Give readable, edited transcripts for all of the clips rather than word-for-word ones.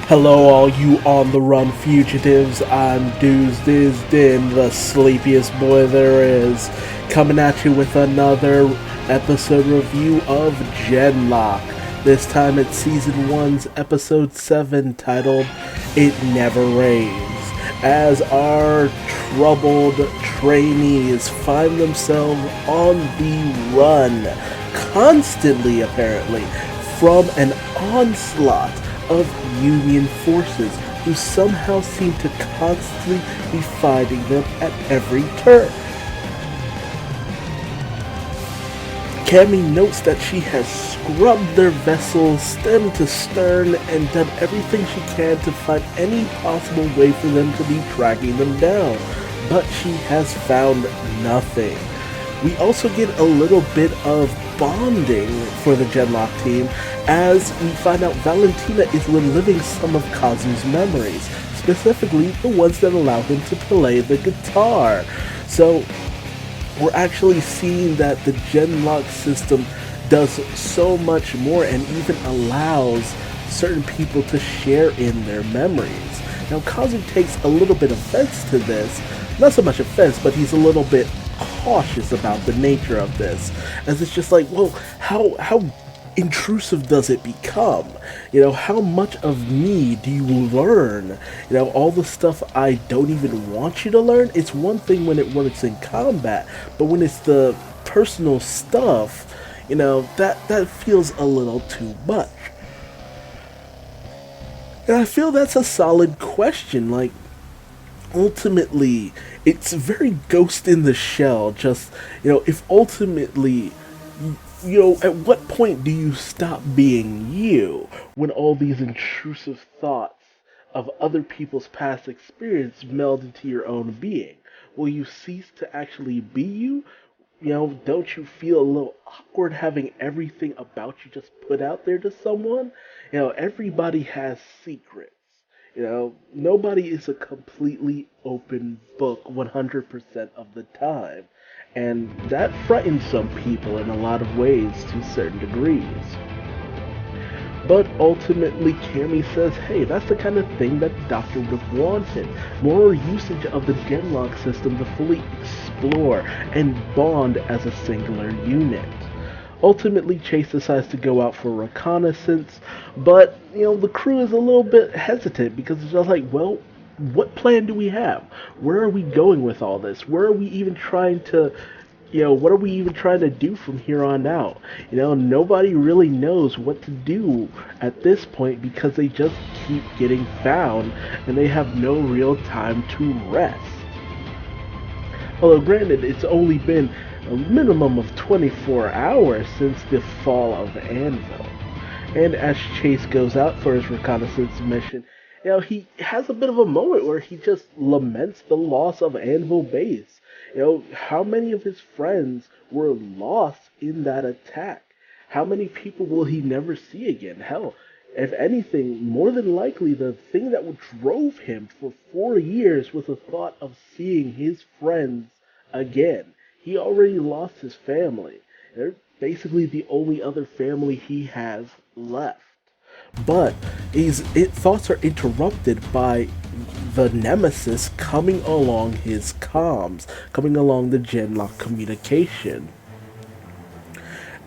Hello, all you on the run fugitives. I'm Duuz-Diz-Din, the sleepiest boy there is, coming at you with another episode review of Genlock. This time it's Season 1's Episode 7, titled It Never Rains, as our troubled trainees find themselves on the run, constantly apparently, from an onslaught of Union forces who somehow seem to constantly be fighting them at every turn. Cami notes that she has scrubbed their vessels stem to stern and done everything she can to find any possible way for them to be tracking them down, but she has found nothing. We also get a little bit of bonding for the Genlock team as we find out Valentina is reliving some of Kazu's memories, specifically the ones that allow him to play the guitar. So we're actually seeing that the Genlock system does so much more and even allows certain people to share in their memories. Now Kazu takes a little bit of offense to this, not so much offense, but he's a little bit cautious about the nature of this, as it's just like, well, how intrusive does it become? How much of me do you learn? All the stuff I don't even want you to learn. It's one thing when it works in combat, but when it's the personal stuff, that feels a little too much. And I feel that's a solid question. Like, ultimately, it's very Ghost in the Shell. Just, if ultimately, at what point do you stop being you when all these intrusive thoughts of other people's past experience meld into your own being? Will you cease to actually be you? Don't you feel a little awkward having everything about you just put out there to someone? Everybody has secrets. Nobody is a completely open book 100% of the time. And that frightens some people in a lot of ways to certain degrees. But ultimately, Cami says, hey, that's the kind of thing that the Doctor would have wanted. More usage of the Genlock system to fully explore and bond as a singular unit. Ultimately, Chase decides to go out for reconnaissance, but, the crew is a little bit hesitant because it's just like, well, what plan do we have? Where are we going with all this? Where are we even trying to, what are we even trying to do from here on out? Nobody really knows what to do at this point because they just keep getting found and they have no real time to rest. Although granted, it's only been a minimum of 24 hours since the fall of Anvil. And as Chase goes out for his reconnaissance mission, he has a bit of a moment where he just laments the loss of Anvil Base. How many of his friends were lost in that attack? How many people will he never see again? Hell, if anything, more than likely the thing that drove him for 4 years was the thought of seeing his friends again. He already lost his family. They're basically the only other family he has left. But his thoughts are interrupted by the Nemesis coming along his comms, coming along the Genlock communication.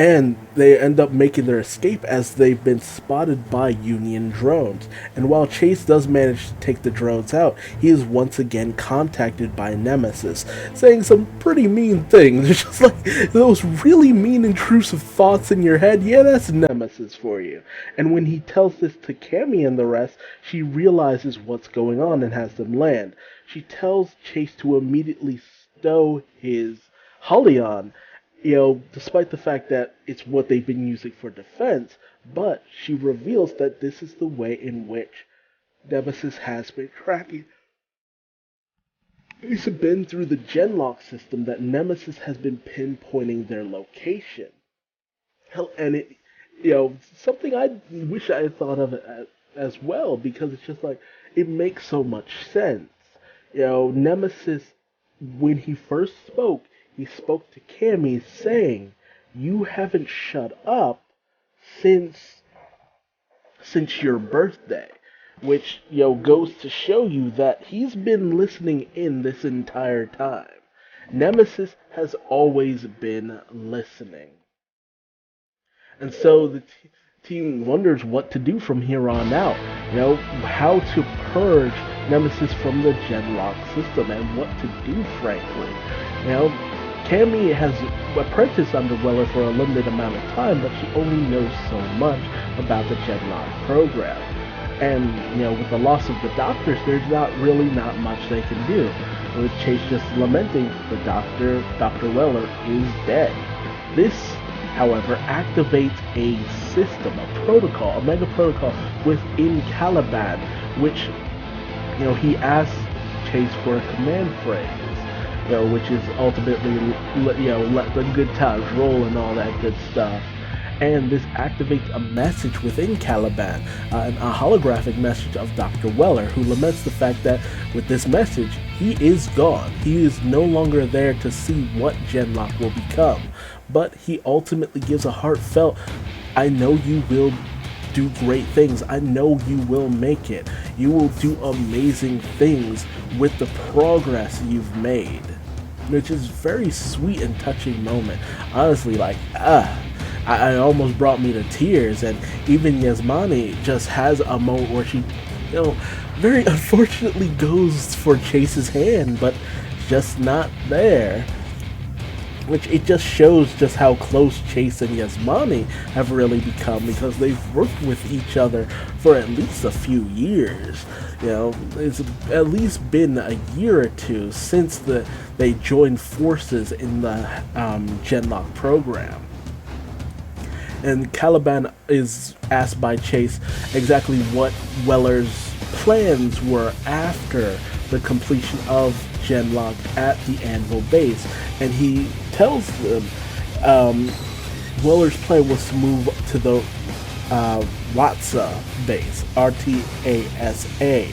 And they end up making their escape as they've been spotted by Union drones. And while Chase does manage to take the drones out, he is once again contacted by Nemesis, saying some pretty mean things. It's just like those really mean, intrusive thoughts in your head. Yeah, that's Nemesis for you. And when he tells this to Cami and the rest, she realizes what's going on and has them land. She tells Chase to immediately stow his Hullion, despite the fact that it's what they've been using for defense, but she reveals that this is the way in which Nemesis has been tracking. It's been through the Genlock system that Nemesis has been pinpointing their location. Hell, and something I wish I had thought of it as well, because it's just like, it makes so much sense. Nemesis, when he first spoke, he spoke to Cami saying, you haven't shut up since your birthday. which, goes to show you that he's been listening in this entire time. Nemesis has always been listening. And so the team wonders what to do from here on out. How to purge Nemesis from the Genlock system and what to do, frankly. Cami has apprenticed under Weller for a limited amount of time, but she only knows so much about the Genlock program. And, with the loss of the doctors, there's not much they can do. With Chase just lamenting, Dr. Weller is dead. This, however, activates a system, a protocol, a mega protocol within Caliban, which, he asks Chase for a command phrase, which is ultimately, let the good times roll and all that good stuff. And this activates a message within Caliban, a holographic message of Dr. Weller, who laments the fact that with this message, he is gone. He is no longer there to see what Genlock will become. But he ultimately gives a heartfelt, I know you will do great things. I know you will make it. You will do amazing things with the progress you've made. Which is very sweet and touching moment. Honestly, I almost brought me to tears, and even Yasmani just has a moment where she, very unfortunately goes for Chase's hand, but just not there. Which it just shows just how close Chase and Yasmani have really become, because they've worked with each other for at least a few years. It's at least been a year or two since they joined forces in the Genlock program. And Caliban is asked by Chase exactly what Weller's plans were after the completion of Genlock at the Anvil base, and he tells them Weller's plan was to move to the RTASA base, RTASA,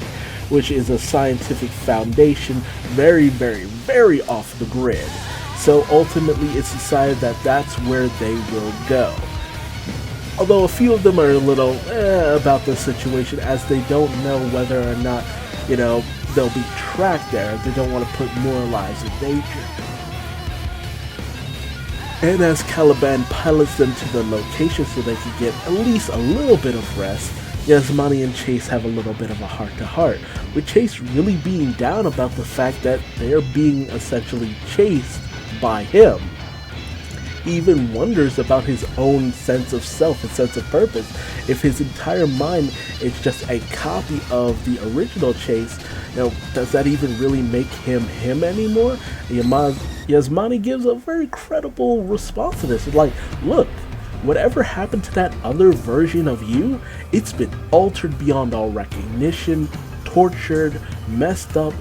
which is a scientific foundation very, very, very off the grid. So ultimately it's decided that that's where they will go. Although a few of them are a little about the situation, as they don't know whether or not, they'll be tracked there. They don't want to put more lives in danger. And as Caliban pilots them to the location so they can get at least a little bit of rest, Yasmani and Chase have a little bit of a heart-to-heart, with Chase really being down about the fact that they're being essentially chased by him. He even wonders about his own sense of self and sense of purpose. If his entire mind is just a copy of the original Chase, does that even really make him anymore? Yasmani gives a very credible response to this. It's like, look, whatever happened to that other version of you, it's been altered beyond all recognition, tortured, messed up.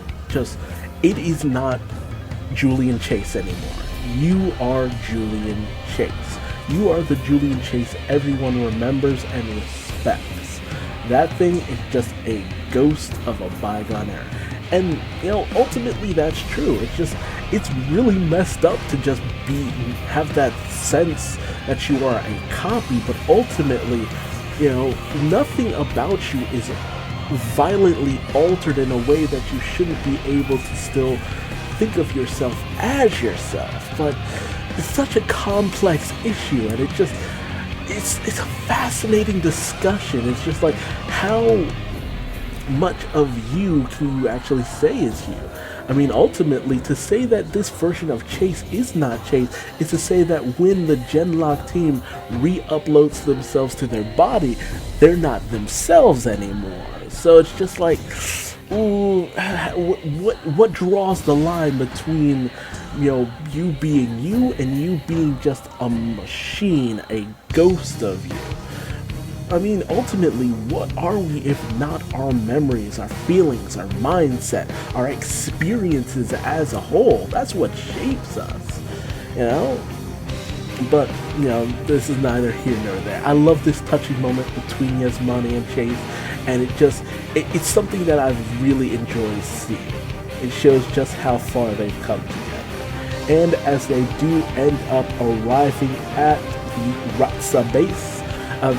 It is not Julian Chase anymore. You are Julian Chase. You are the Julian Chase everyone remembers and respects. That thing is just a ghost of a bygone era. And, ultimately that's true. It's really messed up to just have that sense that you are a copy, but ultimately, nothing about you is violently altered in a way that you shouldn't be able to still think of yourself as yourself. But it's such a complex issue, and it's a fascinating discussion. It's just like, how much of you can you actually say is you? I mean, ultimately, to say that this version of Chase is not Chase is to say that when the Genlock team re-uploads themselves to their body, they're not themselves anymore. So it's just like, what draws the line between, you being you and you being just a machine, a ghost of you? I mean, ultimately, what are we if not our memories, our feelings, our mindset, our experiences as a whole? That's what shapes us, But, this is neither here nor there. I love this touching moment between Yasmani and Chase, and it's something that I've really enjoyed seeing. It shows just how far they've come together. And as they do end up arriving at the RTASA base,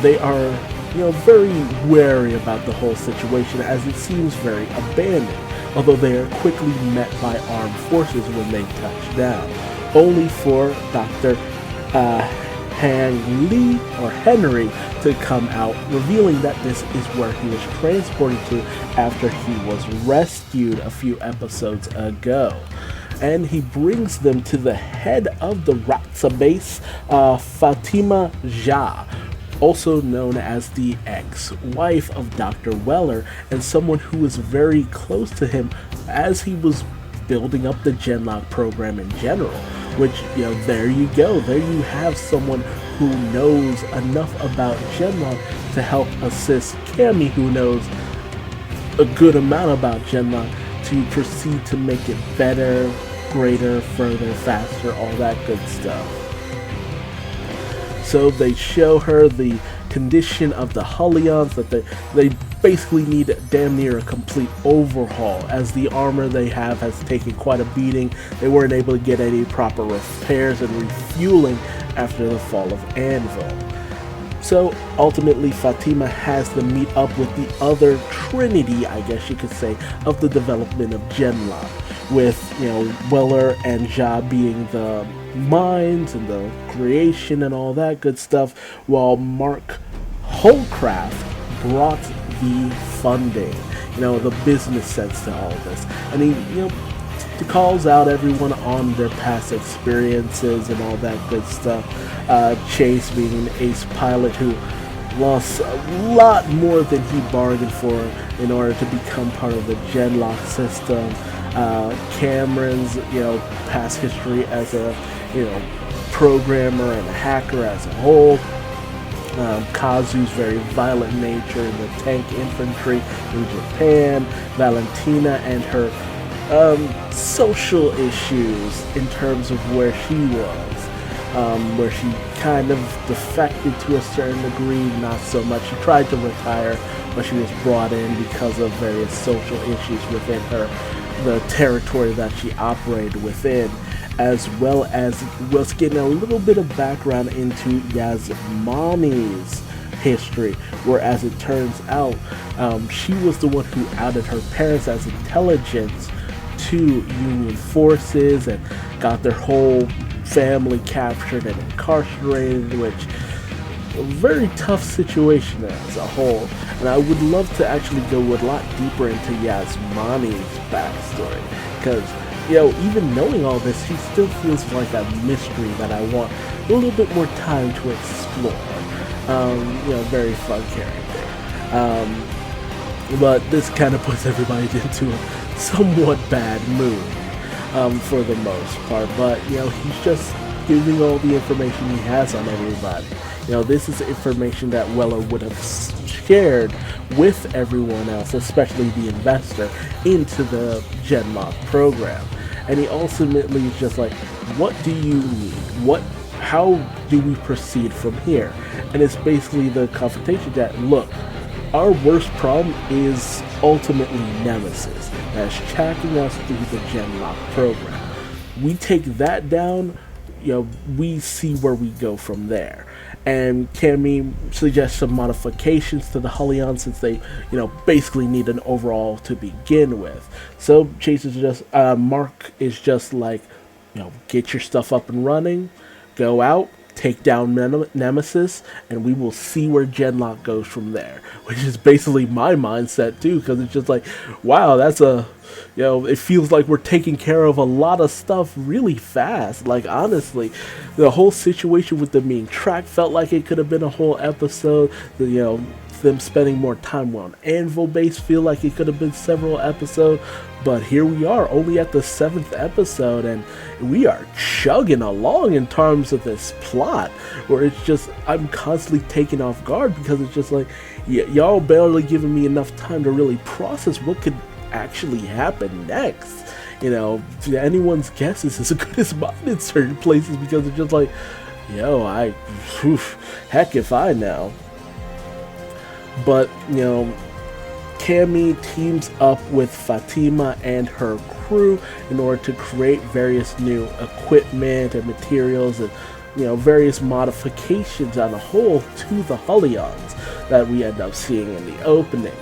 they are very wary about the whole situation as it seems very abandoned, although they are quickly met by armed forces when they touch down, only for Dr. Henry to come out, revealing that this is where he was transported to after he was rescued a few episodes ago. And he brings them to the head of the Ratsa base, Fatima Jah, also known as the ex-wife of Dr. Weller, and someone who was very close to him as he was building up the Genlock program in general. Which, there you go. There you have someone who knows enough about Genlock to help assist Cami, who knows a good amount about Genlock, to proceed to make it better, greater, further, faster, all that good stuff. So they show her the condition of the Hellions, that they basically need damn near a complete overhaul, as the armor they have has taken quite a beating. They weren't able to get any proper repairs and refueling after the fall of Anvil. So ultimately Fatima has to meet up with the other Trinity, I guess you could say, of the development of Genlock, with Weller and Ja being the minds and the creation and all that good stuff, while Mark Holcraft brought the funding, the business sense to all of this, and he calls out everyone on their past experiences and all that good stuff. Chase being an ace pilot who lost a lot more than he bargained for in order to become part of the Genlock system. Cameron's past history as a programmer and a hacker as a whole. Kazu's very violent nature in the tank infantry in Japan. Valentina and her social issues in terms of where she was, where she kind of defected to a certain degree, not so much. She tried to retire, but she was brought in because of various social issues within the territory that she operated within, as well as was getting a little bit of background into Yasmani's history, where as it turns out, she was the one who outed her parents as intelligence to Union forces and got their whole family captured and incarcerated, which a very tough situation as a whole. And I would love to actually go a lot deeper into Yasmani's backstory, because even knowing all this, he still feels like a mystery that I want a little bit more time to explore. Very fun character. But this kind of puts everybody into a somewhat bad mood for the most part. But, he's just giving all the information he has on everybody. This is information that Weller would have shared with everyone else, especially the investor, into the Genlock program. And he ultimately is just like, what do you need? How do we proceed from here? And it's basically the confrontation that, look, our worst problem is ultimately Nemesis, that's tracking us through the Genlock program. We take that down, we see where we go from there. And Cami suggests some modifications to the Hellions, since they, basically need an overall to begin with. So Chase is just, Mark is just like, get your stuff up and running, go out, take down Nemesis, and we will see where Genlock goes from there. Which is basically my mindset too, because it's just like, wow, that's it feels like we're taking care of a lot of stuff really fast. Like, honestly, the whole situation with them being tracked felt like it could have been a whole episode. Them spending more time on Anvil base feel like it could have been several episodes. But here we are, only at the 7th episode, and we are chugging along in terms of this plot, where it's just, I'm constantly taken off guard, because it's just like, y'all barely giving me enough time to really process what could actually happen next. Anyone's guess is as good as mine in certain places, because it's just like, heck if I know. But, Cami teams up with Fatima and her crew in order to create various new equipment and materials and various modifications on a whole to the Hellions that we end up seeing in the opening.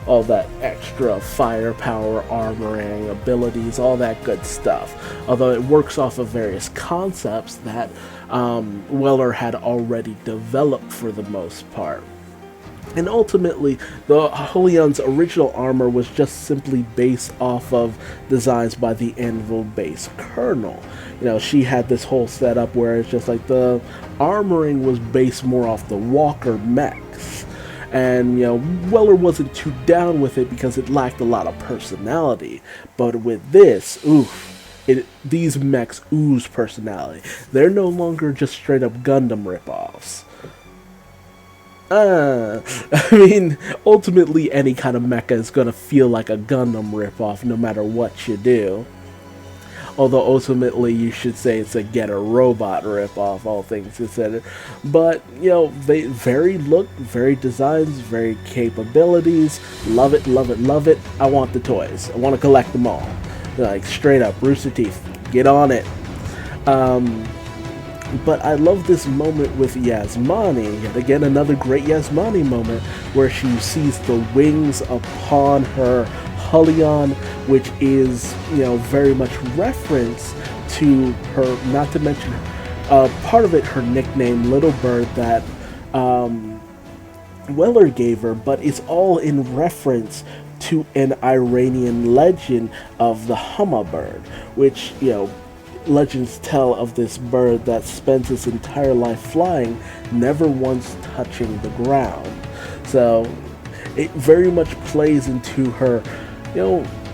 All that extra firepower, armoring, abilities, all that good stuff. Although it works off of various concepts that Weller had already developed for the most part. And ultimately, the Helion's original armor was just simply based off of designs by the Anvil base Colonel. She had this whole setup where it's just like the armoring was based more off the Walker mechs. And, Weller wasn't too down with it because it lacked a lot of personality. But with this, these mechs ooze personality. They're no longer just straight up Gundam ripoffs. Ultimately any kind of mecha is gonna feel like a Gundam ripoff no matter what you do. Although ultimately you should say it's a Get a Robot ripoff, all things considered. But, they very look, very designs, very capabilities. Love it, love it, love it. I want the toys. I want to collect them all. Like, straight up, Rooster Teeth, get on it. But I love this moment with Yasmani, yet again another great Yasmani moment, where she sees the wings upon her Hellion, which is, very much reference to her, not to mention, part of it, her nickname, Little Bird, that Weller gave her, but it's all in reference to an Iranian legend of the Hummingbird, which, legends tell of this bird that spends its entire life flying, never once touching the ground. So it very much plays into her,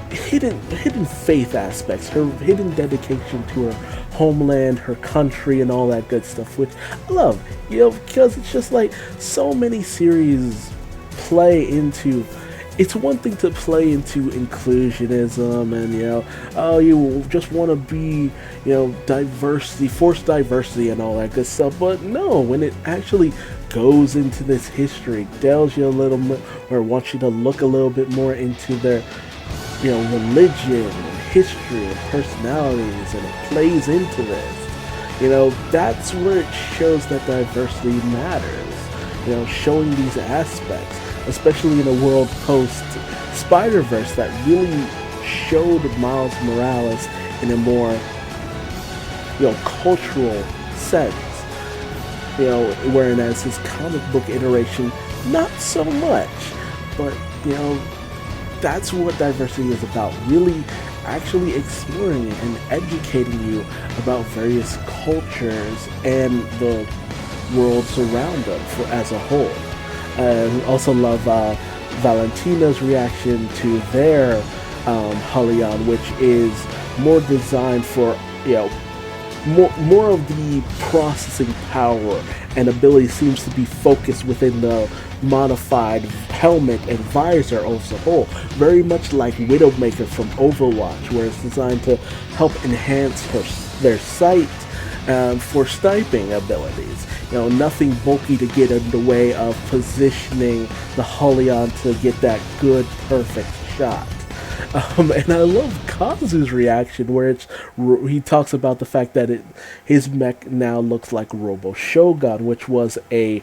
hidden faith aspects, her hidden dedication to her homeland, her country, and all that good stuff, which I love, because it's just like so many series play into. It's one thing to play into inclusionism and, you just want to be, diversity, forced diversity and all that good stuff. But no, when it actually goes into this history, tells you a little bit, or wants you to look a little bit more into their, religion and history and personalities, and it plays into this, that's where it shows that diversity matters, showing these aspects. Especially in a world post-Spider-Verse that really showed Miles Morales in a more, cultural sense. Whereas his comic book iteration, not so much. But, that's what diversity is about. Really actually exploring it and educating you about various cultures and the worlds around them as a whole. We also love Valentina's reaction to their Hellion, which is more designed for, more of the processing power and ability seems to be focused within the modified helmet and visor as a whole. Very much like Widowmaker from Overwatch, where it's designed to help enhance their sight for sniping abilities. Nothing bulky to get in the way of positioning the Hellion to get that good, perfect shot. And I love Kazu's reaction, where he talks about the fact that his mech now looks like Robo Shogun, which was a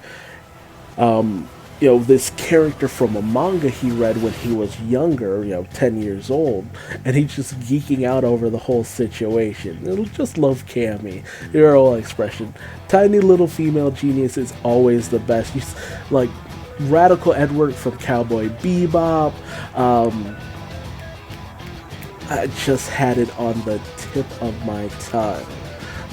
this character from a manga he read when he was younger, 10 years old, and he's just geeking out over the whole situation. It'll just love Cami, your whole expression. Tiny little female genius is always the best. Like Radical Edward from Cowboy Bebop. I just had it on the tip of my tongue.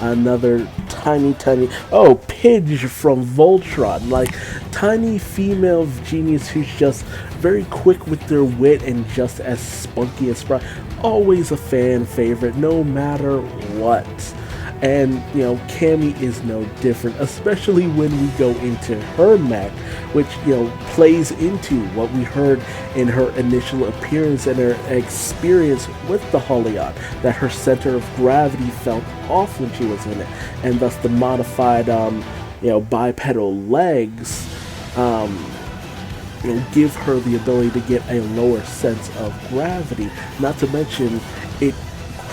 Another tiny, Pidge from Voltron, like tiny female genius who's just very quick with their wit and just as spunky as Sprite. Always a fan favorite, no matter what. And, Cami is no different, especially when we go into her mech, which, plays into what we heard in her initial appearance and her experience with the Hellion, that her center of gravity felt off when she was in it, and thus the modified, bipedal legs, give her the ability to get a lower sense of gravity, not to mention it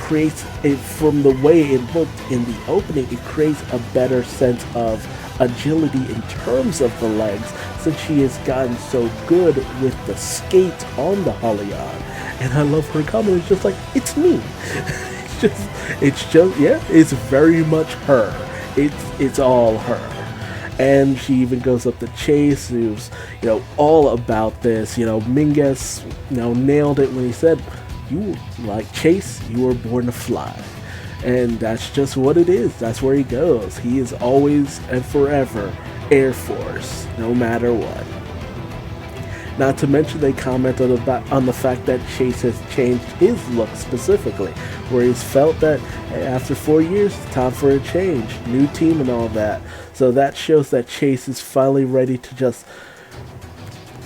creates it, from the way it looked in the opening, it creates a better sense of agility in terms of the legs, since she has gotten so good with the skates on the Holion. And I love her comment. It's just like, it's me. it's just, yeah, it's very much her. It's all her. And she even goes up to Chase, who's, all about this. Mingus, nailed it when he said, you, like Chase, you were born to fly. And that's just what it is. That's where he goes. He is always and forever Air Force, no matter what. Not to mention, they commented on the fact that Chase has changed his look specifically, where he's felt that after 4 years, it's time for a change, new team and all that. So that shows that Chase is finally ready to just,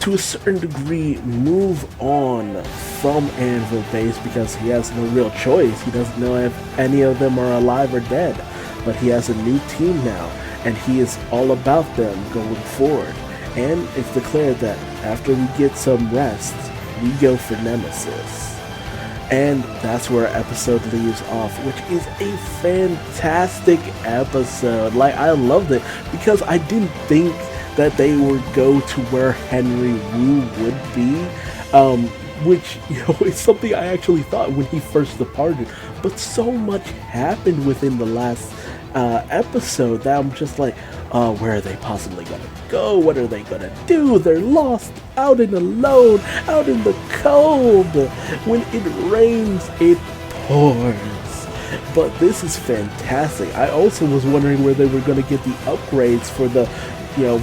to a certain degree, move on from Anvil Base, because he has no real choice. He doesn't know if any of them are alive or dead, but he has a new team now, and he is all about them going forward. And it's declared that after we get some rest, we go for Nemesis. And that's where our episode leaves off, which is a fantastic episode. Like, I loved it, because I didn't think that they would go to where Henry Wu would be, which, is something I actually thought when he first departed. But so much happened within the last episode that I'm just like, where are they possibly gonna go? What are they gonna do? They're lost, out and alone, out in the cold. When it rains, it pours. But this is fantastic. I also was wondering where they were gonna get the upgrades for the,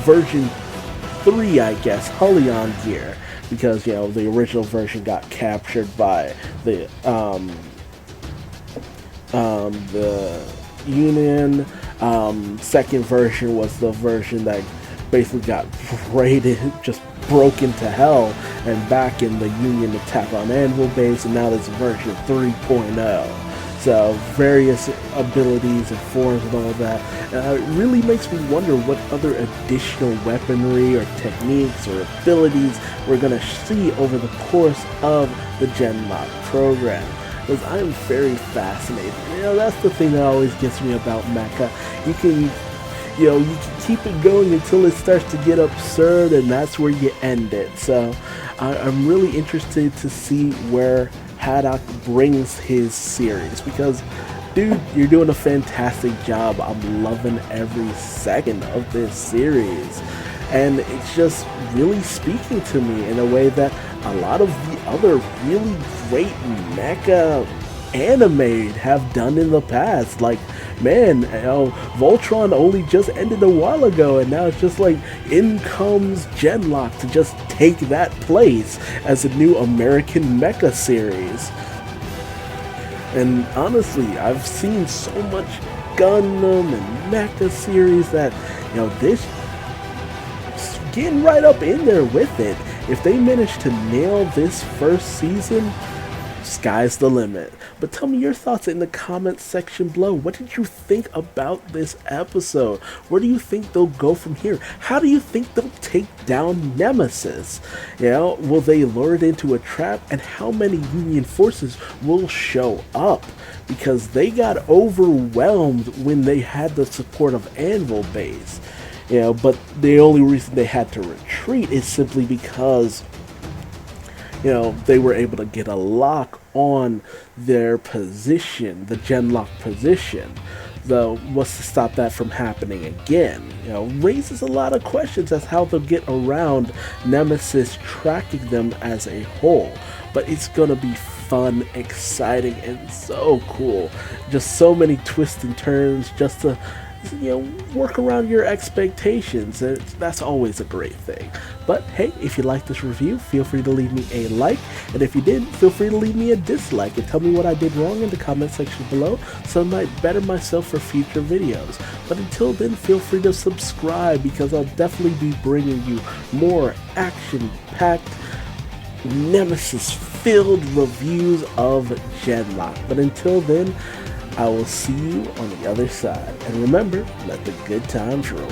version 3, I guess, Holion gear, because, the original version got captured by the Union. Second version was the version that basically got raided, just broken to hell, and back in the Union attack on Anvil Base, and now there's version 3.0. So various abilities and forms and all that. It really makes me wonder what other additional weaponry or techniques or abilities we're going to see over the course of the Genlock program, because I'm very fascinated. That's the thing that always gets me about mecha. You can keep it going until it starts to get absurd, and that's where you end it. So I'm really interested to see where Haddock brings his series, because, dude, you're doing a fantastic job. I'm loving every second of this series, and it's just really speaking to me in a way that a lot of the other really great mecha anime have done in the past. Like, man, Voltron only just ended a while ago, and now it's just like, in comes Genlock to just take that place as a new American mecha series. And honestly, I've seen so much Gundam and mecha series that, this getting right up in there with it. If they manage to nail this first season, sky's the limit. But tell me your thoughts in the comments section below. What did you think about this episode? Where do you think they'll go from here? How do you think they'll take down Nemesis? Will they lure it into a trap? And how many Union forces will show up? Because they got overwhelmed when they had the support of Anvil Base. But the only reason they had to retreat is simply because they were able to get a lock on their position, the Genlock position. Though, what's to stop that from happening again? Raises a lot of questions as how they'll get around Nemesis tracking them as a whole. But it's gonna be fun, exciting, and so cool. Just so many twists and turns just to work around your expectations, and that's always a great thing. But hey, if you like this review, feel free to leave me a like, and if you did, feel free to leave me a dislike and tell me what I did wrong in the comment section below, so I might better myself for future videos. But until then, feel free to subscribe, because I'll definitely be bringing you more action-packed, Nemesis-filled reviews of Genlock. But until then, I will see you on the other side. And remember, let the good times roll.